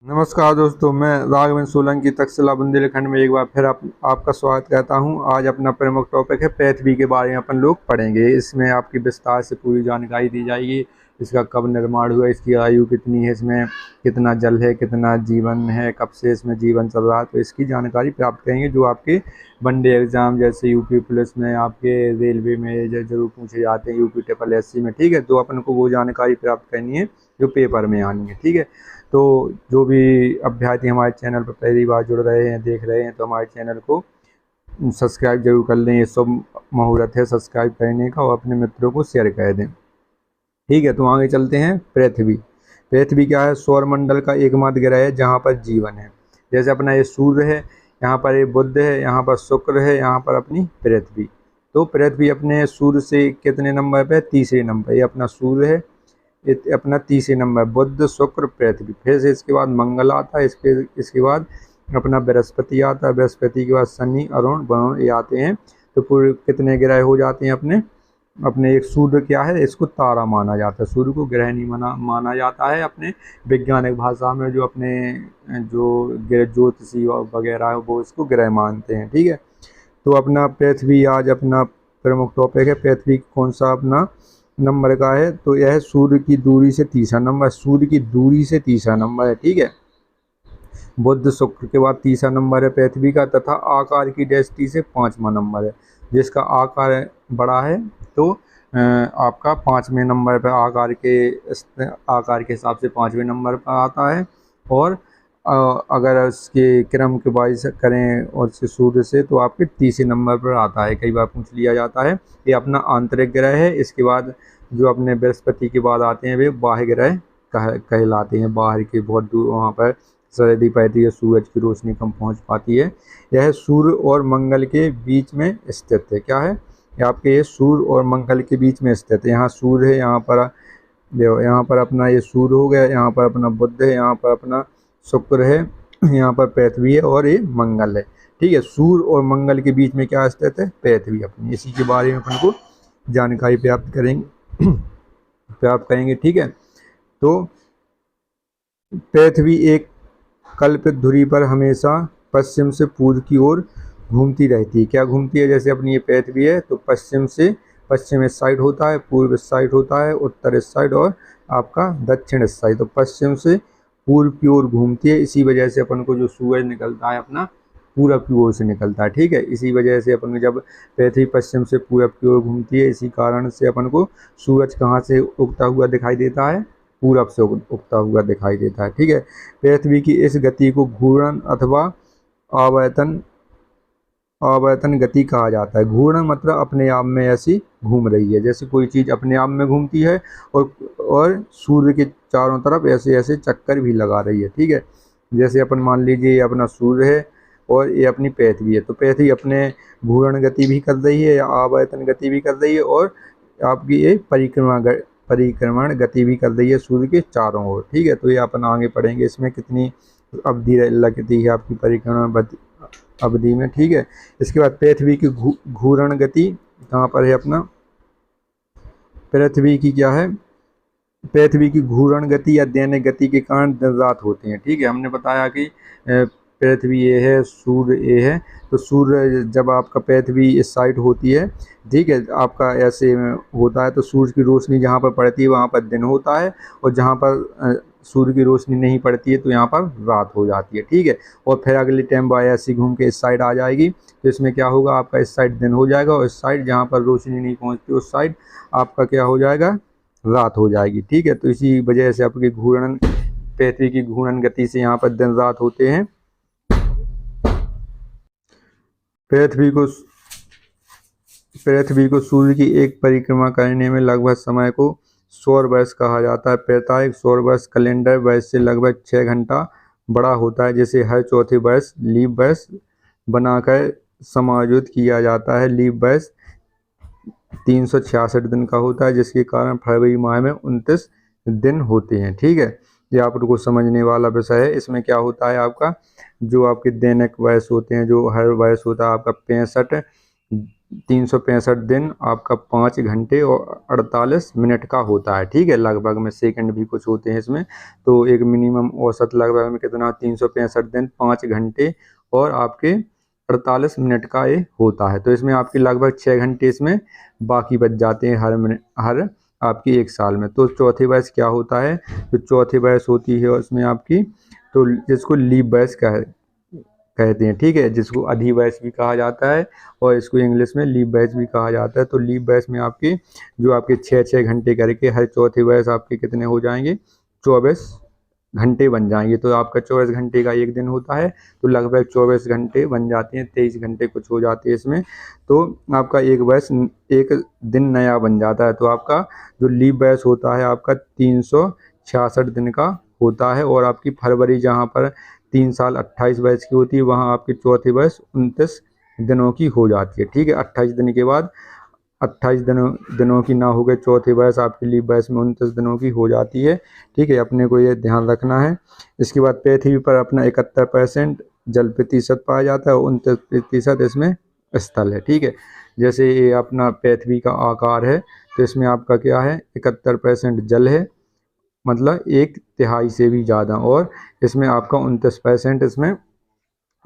नमस्कार दोस्तों, मैं राघवेंद्र सोलंकी तक्षशिला बुंदेलखंड में एक बार फिर आपका स्वागत करता हूं। आज अपना प्रमुख टॉपिक है पृथ्वी के बारे में अपन लोग पढ़ेंगे। इसमें आपकी विस्तार से पूरी जानकारी दी जाएगी। इसका कब निर्माण हुआ, इसकी आयु कितनी है, इसमें कितना जल है, कितना जीवन है, कब से इसमें जीवन चल रहा है, तो इसकी जानकारी प्राप्त करेंगे जो आपके वनडे एग्जाम जैसे यूपी पुलिस में, आपके रेलवे में जरूर पूछे जाते हैं, यूपी ट्रिपल एससी में। ठीक है, तो अपन को वो जानकारी प्राप्त करनी है जो पेपर में आनी है। ठीक है, तो जो भी अभ्यर्थी हमारे चैनल पर पहली बार जुड़ रहे हैं, देख रहे हैं, तो हमारे चैनल को सब्सक्राइब जरूर कर लें। ये शुभ मुहूर्त है सब्सक्राइब करने का, और अपने मित्रों को शेयर कर दें। ठीक है, तो आगे चलते हैं। पृथ्वी पृथ्वी क्या है? सौरमंडल का एकमात्र ग्रह है जहाँ पर जीवन है। जैसे अपना ये सूर्य है, यहाँ पर ये बुध है, यहाँ पर शुक्र है, यहाँ पर अपनी पृथ्वी। तो पृथ्वी अपने सूर्य से कितने नंबर पे? तीसरे नंबर। ये अपना सूर्य है, अपना तीसरे नंबर, बुध शुक्र पृथ्वी। फिर से इसके बाद मंगल आता है, इसके बाद अपना बृहस्पति आता है, बृहस्पति के बाद शनि, अरुण, वरुण ये आते हैं। तो पूरे कितने ग्रह हो जाते हैं अपने अपने एक सूर्य क्या है, इसको तारा माना जाता है, सूर्य को ग्रह नहीं माना जाता है अपने वैज्ञानिक भाषा में। जो अपने जो ज्योतिषी वगैरह है वो इसको ग्रह मानते हैं। ठीक है, तो अपना पृथ्वी आज अपना प्रमुख टॉपिक है। पृथ्वी कौन सा अपना नंबर का है? तो यह सूर्य की दूरी से तीसरा नंबर, सूर्य की दूरी से तीसरा नंबर है। ठीक है, बुध शुक्र के बाद तीसरा नंबर है पृथ्वी का, तथा आकार की दृष्टि से पांचवा नंबर है। जिसका आकार बड़ा है तो आपका पांचवें नंबर पर आकार के हिसाब से पांचवें नंबर पर आता है। और अगर उसके क्रम के वाइज करें और सूर्य से, तो आपके तीसरे नंबर पर आता है। कई बार पूछ लिया जाता है। ये अपना आंतरिक ग्रह है। इसके बाद जो अपने बृहस्पति के बाद आते हैं वे बाह्य ग्रह कहलाते हैं। बाहर के बहुत दूर वहाँ पर सर्दी पड़ती है, सूरज की रोशनी कम पहुँच पाती है। यह सूर्य और मंगल के बीच में स्थित है। क्या है? आपके ये सूर्य और मंगल के बीच में स्थित है। यहाँ सूर्य है, यहाँ पर देखो, यहाँ पर अपना ये सूर्य हो गया, यहाँ पर अपना बुध है, यहाँ पर अपना शुक्र है, यहाँ पर पृथ्वी है, और ये मंगल है। ठीक है, सूर्य और मंगल के बीच में क्या स्थित है? पृथ्वी अपनी। इसी के बारे में अपन को जानकारी प्राप्त करेंगे। ठीक है, तो पृथ्वी एक कल्पित धुरी पर हमेशा पश्चिम से पूर्व की ओर घूमती रहती है। क्या घूमती है? जैसे अपनी ये पृथ्वी है तो पश्चिम इस साइड होता है, पूर्व इस साइड होता है, उत्तर इस साइड, और आपका दक्षिण इस साइड। तो पश्चिम से पूर्व की ओर घूमती है। इसी वजह से अपन को जो सूरज निकलता है अपना पूरब की ओर से निकलता है। ठीक है, इसी वजह से अपन को जब पृथ्वी पश्चिम से पूरब की ओर घूमती है, इसी कारण से अपन को सूरज कहाँ से उगता हुआ दिखाई देता है? पूरब से उगता हुआ दिखाई देता है। ठीक है, पृथ्वी की इस गति को घूर्णन अथवा आवर्तन गति कहा जाता है। घूर्णन मतलब अपने आप में ऐसी घूम रही है, जैसे कोई चीज़ अपने आप में घूमती है और सूर्य के चारों तरफ ऐसे ऐसे चक्कर भी लगा रही है। ठीक है, जैसे अपन मान लीजिए ये अपना सूर्य है और ये अपनी पृथ्वी है, तो पृथ्वी अपने घूर्णन गति भी कर रही है या आवर्तन गति भी कर रही है, और आपकी ये परिक्रमण गति भी कर रही है सूर्य के चारों ओर। ठीक है, तो ये अपन आगे पढ़ेंगे इसमें कितनी अवधि लगती है आपकी परिक्रमण अवधि में। ठीक है, इसके बाद पृथ्वी की घूर्णन गति कहाँ पर है अपना? पृथ्वी की क्या है? पृथ्वी की घूर्णन गति या दैनिक गति के कारण दिन रात होते हैं। ठीक है, हमने बताया कि पृथ्वी ये है, सूर्य ये है। तो सूर्य जब आपका पृथ्वी इस साइड होती है, ठीक है, आपका ऐसे होता है, तो सूर्य की रोशनी जहाँ पर पड़ती है वहाँ पर दिन होता है, और जहाँ पर सूर्य की रोशनी नहीं पड़ती है तो यहाँ पर रात हो जाती है। ठीक है, और फिर अगले टाइम वो ऐसी घूम के इस साइड आ जाएगी, तो इसमें क्या होगा? आपका इस साइड दिन हो जाएगा, और इस साइड जहाँ पर रोशनी नहीं पहुँचती उस साइड आपका क्या हो जाएगा? रात हो जाएगी। ठीक है, तो इसी वजह से आपकी पृथ्वी की घूर्णन गति से यहाँ पर दिन रात होते हैं। पृथ्वी को सूर्य की एक परिक्रमा करने में लगभग समय को सौर वर्ष कहा जाता है। प्रत्येक सौर वर्ष कैलेंडर वर्ष से लगभग 6 घंटा बड़ा होता है, जिसे हर चौथे वर्ष लीप वर्ष बनाकर समायोजित किया जाता है। लीप वर्ष 366 दिन का होता है, जिसके कारण फरवरी माह में 29 दिन होते हैं। ठीक है, ये आपको समझने वाला विषय है। इसमें क्या होता है? आपका जो आपके दैनिक वर्ष होते हैं, जो हर वर्ष होता है आपका 65 365 दिन आपका 5 घंटे और 48 मिनट का होता है। ठीक है, लगभग में सेकंड भी कुछ होते हैं इसमें। तो एक मिनिमम औसत लगभग में कितना 365 दिन 5 घंटे और आपके 48 मिनट का ये होता है। तो इसमें आपके लगभग 6 घंटे इसमें बाकी बच जाते हैं हर आपकी एक साल में। तो चौथी वर्ष क्या होता है, तो चौथी वर्ष होती है उसमें आपकी, तो जिसको लीप वर्ष कहते हैं। ठीक है, जिसको अधिवर्ष भी कहा जाता है और इसको इंग्लिश में लीप वर्ष भी कहा जाता है। तो लीप वर्ष में आपके जो आपके 6-6 घंटे करके हर चौथे वर्ष आपके कितने हो जाएंगे, 24 घंटे बन जाएंगे। तो आपका 24 घंटे का एक दिन होता है, तो लगभग 24 घंटे बन जाते हैं, 23 घंटे कुछ हो जाते हैं इसमें। तो आपका एक वर्ष एक दिन नया बन जाता है। तो आपका जो लीप वर्ष होता है आपका 366 दिन का होता है। और आपकी फरवरी जहाँ पर 3 साल 28 वर्ष की होती है, वहाँ आपकी चौथी वर्ष 29 दिनों की हो जाती है। ठीक है, 28 दिन के बाद 28 दिनों की ना हो गए चौथी वर्ष आपकी लीप वर्ष में 29 दिनों की हो जाती है। ठीक है, अपने को ये ध्यान रखना है। इसके बाद पृथ्वी पर अपना 71% जल प्रतिशत पाया जाता है, 29% इसमें स्थल है। ठीक है, जैसे ये अपना पृथ्वी का आकार है, तो इसमें आपका क्या है, 71% जल है, मतलब 1/3 से भी ज़्यादा। और इसमें आपका 29% इसमें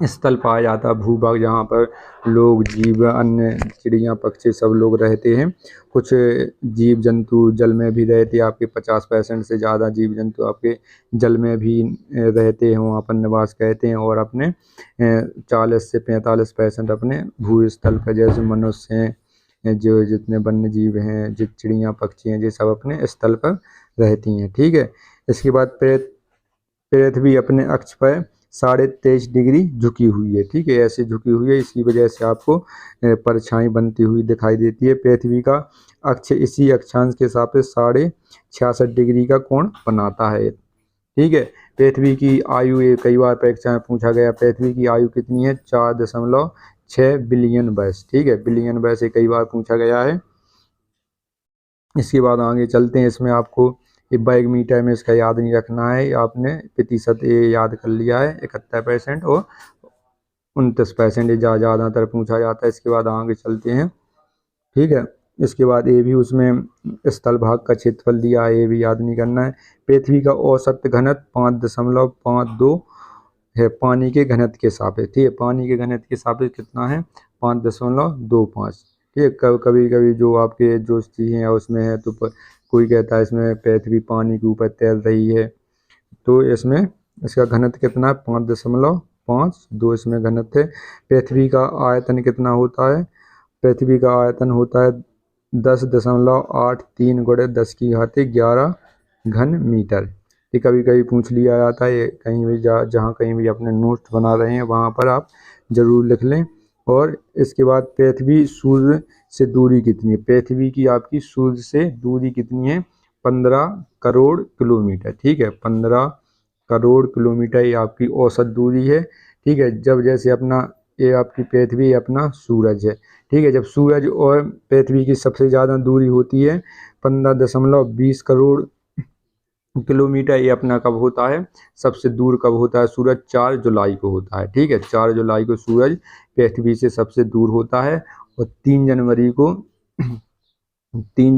स्थल पाया जाता है, भूभाग, जहाँ पर लोग, जीव, अन्य चिड़िया पक्षी सब लोग रहते हैं। कुछ जीव जंतु जल में भी रहते हैं, आपके 50% से ज़्यादा जीव जंतु आपके जल में भी रहते हैं, वहाँ पर निवास कहते हैं। और अपने 40 से 45% अपने भूस्थल पर, जैसे मनुष्य हैं, जो जितने वन्य जीव हैं, जो चिड़िया पक्षी हैं, ये सब अपने स्थल पर रहती हैं। ठीक है, इसके बाद पृथ्वी अपने अक्ष पर 23.5 डिग्री झुकी हुई है। ठीक है, ऐसे झुकी हुई है, इसी वजह से आपको परछाई बनती हुई दिखाई देती है। पृथ्वी का अक्ष इसी अक्षांश के सापेक्ष 66.5 डिग्री का कोण बनाता है। ठीक है, पृथ्वी की आयु, ये कई बार परीक्षा में पूछा गया, पृथ्वी की आयु कितनी है, 4.6 बिलियन वर्ष। ठीक है, बिलियन वर्ष ये कई बार पूछा गया है। इसके बाद आगे चलते हैं, इसमें आपको ये वर्ग मीटर में इसका याद नहीं रखना है, आपने प्रतिशत ये याद कर लिया है, 71% और 29% ये ज़्यादातर पूछा जाता है। इसके बाद आगे चलते हैं। ठीक है, इसके बाद ये भी उसमें स्थल भाग का क्षेत्रफल दिया है, ये भी याद नहीं करना है। पृथ्वी का औसत घनत्व 5.52 है पानी के घनत्व के सापेक्ष। ठीक है, पानी के घनत्व के सापेक्ष कितना है, 5.25। ठीक है, कभी कभी जो आपके जो चीज़ें हैं उसमें है, तो कोई कहता है इसमें पृथ्वी पानी के ऊपर तैर रही है, तो इसमें इसका घनत्व कितना है, 5.52 इसमें घनत्व है। पृथ्वी का आयतन कितना होता है, पृथ्वी का आयतन होता है 10.83 × 10⁻11 घन मीटर। ये कभी कभी पूछ लिया जाता है, कहीं भी जहाँ कहीं भी अपने नोट्स बना रहे हैं वहाँ पर आप ज़रूर लिख लें। और इसके बाद पृथ्वी सूर्य से दूरी कितनी है, पृथ्वी की आपकी सूर्य से दूरी कितनी है, 15 करोड़ किलोमीटर। ठीक है, 15 करोड़ किलोमीटर ये आपकी औसत दूरी है। ठीक है, जब जैसे अपना ये आपकी पृथ्वी अपना सूरज है। ठीक है, जब सूरज और पृथ्वी की सबसे ज़्यादा दूरी होती है 15.20 करोड़ किलोमीटर, ये अपना कब होता है, सबसे दूर कब होता है, सूरज 4 जुलाई को होता है। ठीक है, 4 जुलाई को सूरज पृथ्वी से सबसे दूर होता है। और 3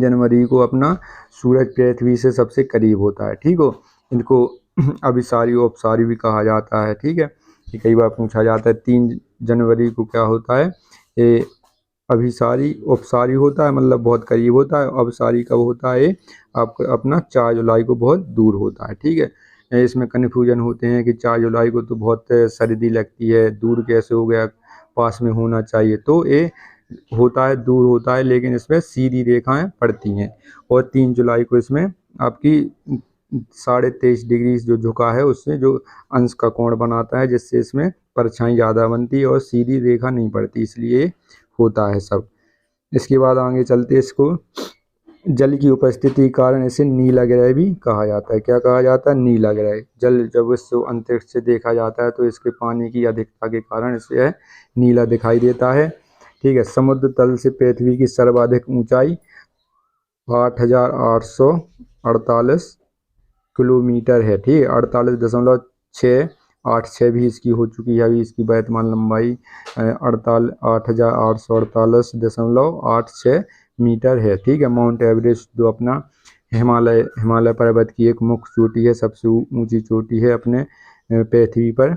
जनवरी को अपना सूरज पृथ्वी से सबसे करीब होता है। ठीक हो, इनको अभिसारी उपसारी भी कहा जाता है। ठीक है, ये कई बार पूछा जाता है। 3 जनवरी को क्या होता है, ये अभिसारी उपसारी होता है, मतलब बहुत करीब होता है। अभिसारी कब होता है, आपका अपना 4 जुलाई को बहुत दूर होता है। ठीक है, इसमें कन्फ्यूजन होते हैं कि 4 जुलाई को तो बहुत सर्दी लगती है, दूर कैसे हो गया, पास में होना चाहिए। तो ये होता है, दूर होता है, लेकिन इसमें सीधी रेखाएं पड़ती हैं। और 3 जुलाई को इसमें आपकी 23.5 डिग्री जो झुका है, उससे जो अंश का कोण बनाता है, जिससे इसमें परछाई ज़्यादा बनती है और सीधी रेखा नहीं पड़ती, इसलिए होता है सब। इसके बाद आगे चलते, इसको जल की उपस्थिति के कारण इसे नीला ग्रह भी कहा जाता है। क्या कहा जाता है, नीला ग्रह। जल जब इसको अंतरिक्ष से देखा जाता है तो इसके पानी की अधिकता के कारण इसे नीला दिखाई देता है। ठीक है, समुद्र तल से पृथ्वी की सर्वाधिक ऊंचाई 8,848 किलोमीटर है। ठीक है, 48.6 8.6 भी इसकी हो चुकी है। अभी इसकी वर्तमान लंबाई 8,848.86 मीटर है। ठीक है। माउंट एवरेस्ट जो अपना हिमालय पर्वत की एक मुख्य चोटी है, सबसे ऊंची चोटी है अपने पृथ्वी पर।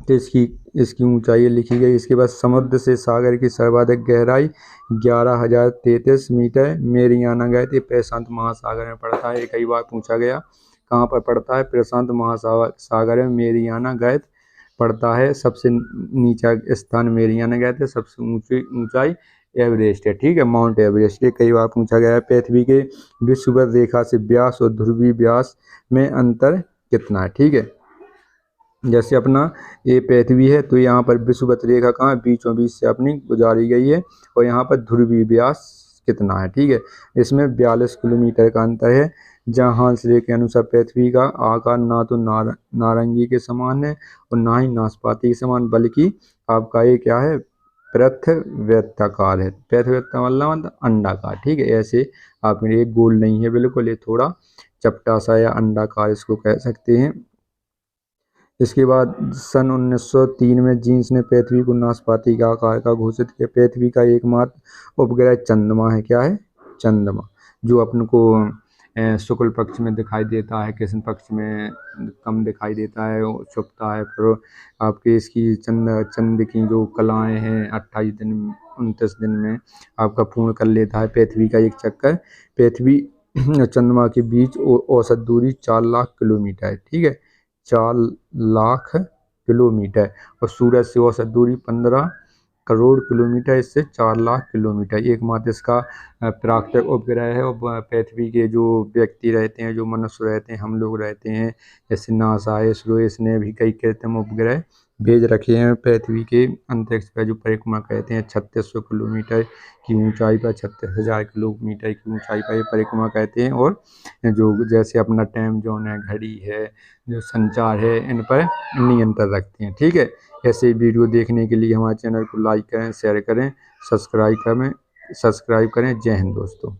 तो इसकी ऊंचाई लिखी गई। इसके बाद समुद्र से सागर की सर्वाधिक गहराई 11,033 मीटर मेरियाना गैप, ये प्रशांत महासागर में पड़ता है। ये कई बार पूछा गया कहाँ पर पड़ता है। प्रशांत महासागर में मेरियाना गैप पड़ता है। सबसे नीचा स्थान मेरियाना गैप है, सबसे ऊंचाई एवरेस्ट है। ठीक है, माउंट एवरेस्ट, ये कई बार पूछा गया है। पृथ्वी के विषुवत रेखा से व्यास और ध्रुवीय व्यास में अंतर कितना है। ठीक है, जैसे अपना ये पृथ्वी है तो यहाँ पर विषुवत रेखा कहाँ बीचों बीच से अपनी गुजारी गई है, और यहाँ पर ध्रुवीय व्यास कितना है। ठीक है, इसमें 42 किलोमीटर का अंतर है। जहाँ हांसले के अनुसार पृथ्वी का आकार ना तो नारंगी के समान है और ना ही नाशपाती के समान, बल्कि आपका ये क्या है, पृथ्व्यताकार है। पृथ्व्यता मतलब अंडाकार। ठीक है, ऐसे आप ये गोल नहीं है बिल्कुल, ये थोड़ा चपटा सा या अंडाकार इसको कह सकते हैं। इसके बाद सन 1903 में जीन्स ने पृथ्वी को नाशपाती का आकार का घोषित किया। पृथ्वी का एकमात्र उपग्रह चंद्रमा है। क्या है? चंद्रमा, जो अपन को शुक्ल पक्ष में दिखाई देता है, कृष्ण पक्ष में कम दिखाई देता है, छुपता है। फिर आपके इसकी चंद्र की जो कलाएं हैं 28 दिन 29 दिन में आपका पूर्ण कर लेता है पृथ्वी का एक चक्कर। पृथ्वी चंद्रमा के बीच औसत दूरी 4 लाख किलोमीटर है। ठीक है, 4 लाख किलोमीटर, और सूरज से औसत दूरी 15 करोड़ किलोमीटर, इससे 4 लाख किलोमीटर। एकमात्र इसका प्राकृतिक उपग्रह है। और पृथ्वी के जो व्यक्ति रहते हैं, जो मनुष्य रहते हैं, हम लोग रहते हैं, जैसे नासा है, इसरो, इसने भी कई कृत्रिम उपग्रह भेज रखे हैं पृथ्वी के अंतरिक्ष पर, जो परिक्रमा कहते हैं। 3600 किलोमीटर की ऊंचाई पर, 36,000 किलोमीटर की ऊंचाई पर ये परिक्रमा कहते हैं। और जो जैसे अपना टाइम जोन है, घड़ी है, जो संचार है, इन पर नियंत्रण रखते हैं। ठीक है, ऐसे वीडियो देखने के लिए हमारे चैनल को लाइक करें, शेयर करें, सब्सक्राइब करें। जय हिंद दोस्तों।